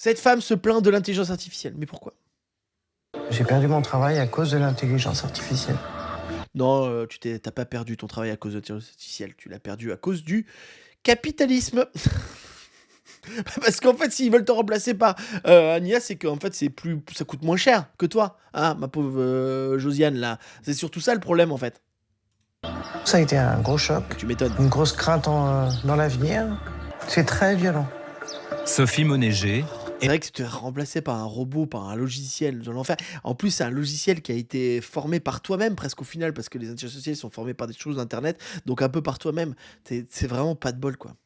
Cette femme se plaint de l'intelligence artificielle. Mais pourquoi? J'ai perdu mon travail à cause de l'intelligence artificielle. Non, t'as pas perdu ton travail à cause de l'intelligence artificielle. Tu l'as perdu à cause du capitalisme. Parce qu'en fait, s'ils veulent te remplacer par un IA, c'est qu'en fait, ça coûte moins cher que toi, hein, ma pauvre Josiane, là. C'est surtout ça le problème, en fait. Ça a été un gros choc, Tu m'étonnes. une grosse crainte dans l'avenir. C'est très violent. Sophie Monéger. C'est vrai que tu es remplacé par un robot, par un logiciel de l'enfer. En plus, c'est un logiciel qui a été formé par toi-même, presque au final, parce que les intelligences artificielles sont formées par des choses d'Internet, donc un peu par toi-même. C'est vraiment pas de bol, quoi.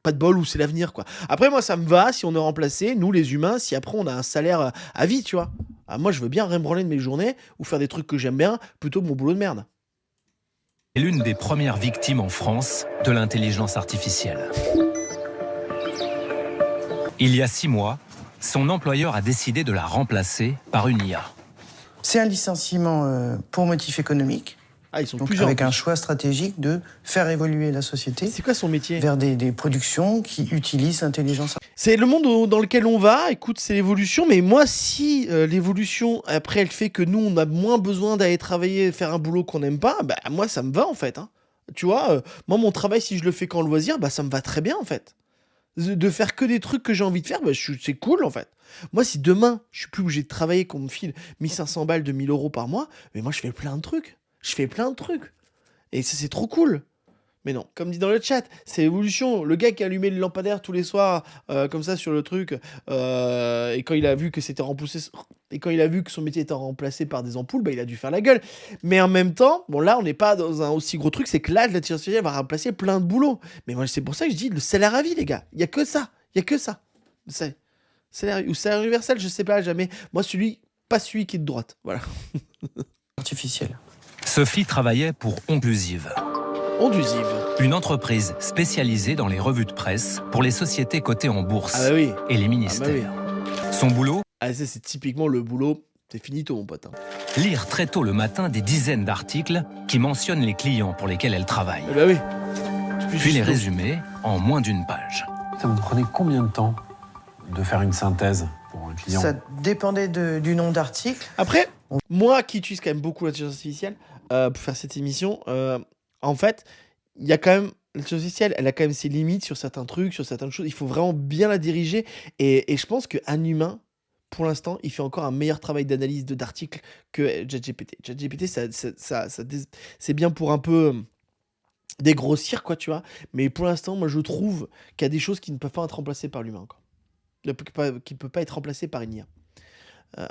Pas de bol où c'est l'avenir, quoi. Après, moi, ça me va si on est remplacé, nous les humains, si après on a un salaire à vie, tu vois. Ah, moi, je veux bien rebranler de mes journées ou faire des trucs que j'aime bien plutôt que mon boulot de merde. Est l'une des premières victimes en France de l'intelligence artificielle. Il y a 6 mois, son employeur a décidé de la remplacer par une IA. C'est un licenciement pour motif économique. Ah, ils sont Donc plusieurs. avec un choix stratégique de faire évoluer la société C'est quoi son métier? vers des productions qui utilisent l'intelligence artificielle. C'est le monde dans lequel on va, écoute, c'est l'évolution, mais moi, si l'évolution, après, elle fait que nous, on a moins besoin d'aller travailler, faire un boulot qu'on n'aime pas, bah moi, ça me va, en fait. Hein. Tu vois, moi, mon travail, si je le fais qu'en loisir, bah ça me va très bien, en fait. De faire que des trucs que j'ai envie de faire, bah, c'est cool, en fait. Moi, si demain, je suis plus obligé de travailler, qu'on me file 1500 balles, 2000 euros par mois, mais moi, je fais plein de trucs. Je fais plein de trucs. Et ça, c'est trop cool. Mais non, comme dit dans le chat, c'est l'évolution. Le gars qui allumait le lampadaire tous les soirs, comme ça sur le truc, et quand il a vu que c'était remplacé, et quand il a vu que son métier était remplacé par des ampoules, bah il a dû faire la gueule. Mais en même temps, bon là on n'est pas dans un aussi gros truc, c'est que là l'intelligence artificielle va remplacer plein de boulots. Mais moi c'est pour ça que je dis le salaire à vie les gars, il y a que ça, il y a que ça. Salaire ou salaire universel, je sais pas jamais. Moi pas celui qui est de droite, voilà. Artificielle. Sophie travaillait pour Onclusive, Ondusive. une entreprise spécialisée dans les revues de presse pour les sociétés cotées en bourse Ah bah oui. et les Ah bah ministères. oui. Son boulot, Ah ça c'est typiquement le boulot, c'est finito mon pote. Hein. lire très tôt le matin des dizaines d'articles qui mentionnent les clients pour lesquels elle travaille, Ah bah oui. puis les résumer en moins d'une page. Ça vous prenait combien de temps de faire une synthèse pour un client? Ça dépendait du nombre d'articles. Après, moi qui utilise quand même beaucoup l'intelligence artificielle pour faire cette émission, en fait, il y a quand même l'intelligence artificielle, elle a quand même ses limites sur certains trucs, sur certaines choses. Il faut vraiment bien la diriger. Et je pense qu'un humain, pour l'instant, il fait encore un meilleur travail d'analyse d'articles que ChatGPT. ChatGPT, c'est bien pour un peu dégrossir, quoi, tu vois. Mais pour l'instant, moi, je trouve qu'il y a des choses qui ne peuvent pas être remplacées par l'humain, quoi. Qui ne peut pas être remplacées par une IA.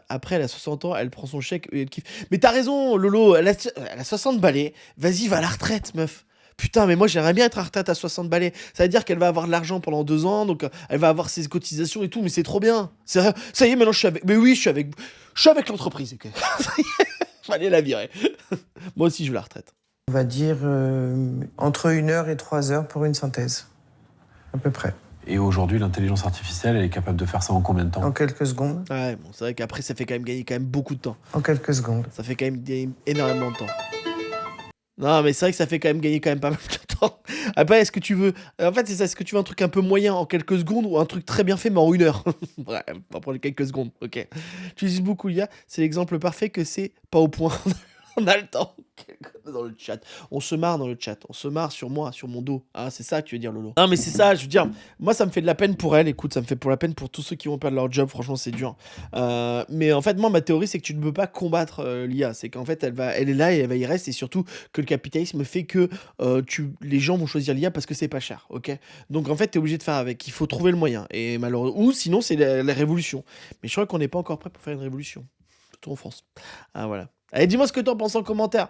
Après, elle a 60 ans, elle prend son chèque et elle kiffe. Mais t'as raison, Lolo, elle a 60 balais. Vas-y, va à la retraite, meuf. Putain, mais moi j'aimerais bien être à la retraite à 60 balais. Ça veut dire qu'elle va avoir de l'argent pendant 2 ans, donc elle va avoir ses cotisations et tout, mais c'est trop bien. Ça y est, maintenant je suis avec. Mais oui, je suis avec l'entreprise. Okay. Ça y est, fallait la virer. Moi aussi, je veux la retraite. On va dire entre 1 heure et 3 heures pour une synthèse. À peu près. Et aujourd'hui, l'intelligence artificielle, elle est capable de faire ça en combien de temps? En quelques secondes. Ouais, bon, c'est vrai qu'après, ça fait quand même gagner quand même beaucoup de temps. En quelques secondes. Ça fait quand même gagner énormément de temps. Non, mais c'est vrai que ça fait quand même gagner quand même pas mal de temps. Après, est-ce que tu veux... En fait, c'est ça. Est-ce que tu veux un truc un peu moyen en quelques secondes ou un truc très bien fait mais en 1 heure? Ouais, on va prendre les quelques secondes, ok. Tu utilises beaucoup l'IA, c'est l'exemple parfait que c'est pas au point. On a le temps. Dans le chat. On se marre dans le chat. On se marre sur moi, sur mon dos. Ah, c'est ça que tu veux dire, Lolo. Non, mais c'est ça, je veux dire, moi, ça me fait de la peine pour elle. Écoute, ça me fait pour la peine pour tous ceux qui vont perdre leur job. Franchement, c'est dur. Mais en fait, moi, ma théorie, c'est que tu ne peux pas combattre l'IA. C'est qu'en fait, elle est là et elle va y rester. Et surtout que le capitalisme fait que les gens vont choisir l'IA parce que c'est pas cher. Ok. Donc, en fait, tu es obligé de faire avec. Il faut trouver le moyen. Et malheureusement, ou sinon, c'est la révolution. Mais je crois qu'on n'est pas encore prêt pour faire une révolution. Surtout en France. Ah, voilà. Allez, dis-moi ce que t'en penses en commentaire.